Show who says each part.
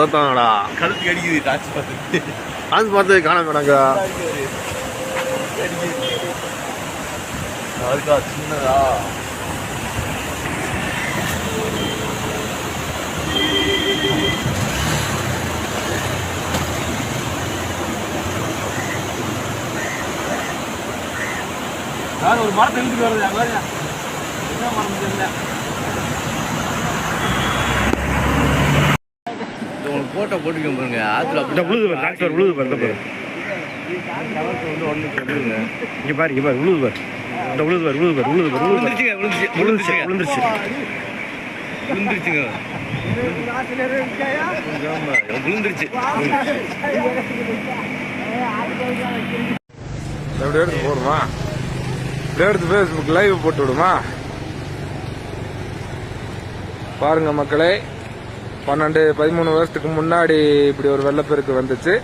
Speaker 1: ஓத்தாங்கடா
Speaker 2: கழுத்து அடிக்குது டான்ஸ் பார்த்து.
Speaker 1: டான்ஸ் பார்த்து காணாங்கடாங்க.
Speaker 2: அதுக்கா சின்னதா ஒரு மரத்தை இழுத்துட்டு வருது. என்ன மரம் தெரியல. உங்களுக்கு போட்டோ போட்டுக்க பாருங்க. ஆத்துல
Speaker 1: உழுது பாரு டாக்டர் உழுது பாரு. இங்க பாரு இங்க பாரு உழுது பாரு. இந்த உழுது பாரு உழுது பாரு உழுது பாரு
Speaker 2: விழுந்துருச்சுங்க விழுந்துருச்சுங்க
Speaker 1: விழுந்துருச்சு
Speaker 2: விழுந்துருச்சுங்க விழுந்துருச்சு.
Speaker 1: எப்படி எடுத்து போடுமா? இப்படி எடுத்து ஃபேஸ்புக் லைவ் போட்டு விடுமா? பாருங்க மக்களே, 12-13 வருஷத்துக்கு முன்னாடி இப்படி ஒரு வெள்ளப்பெருக்கு வந்துச்சு.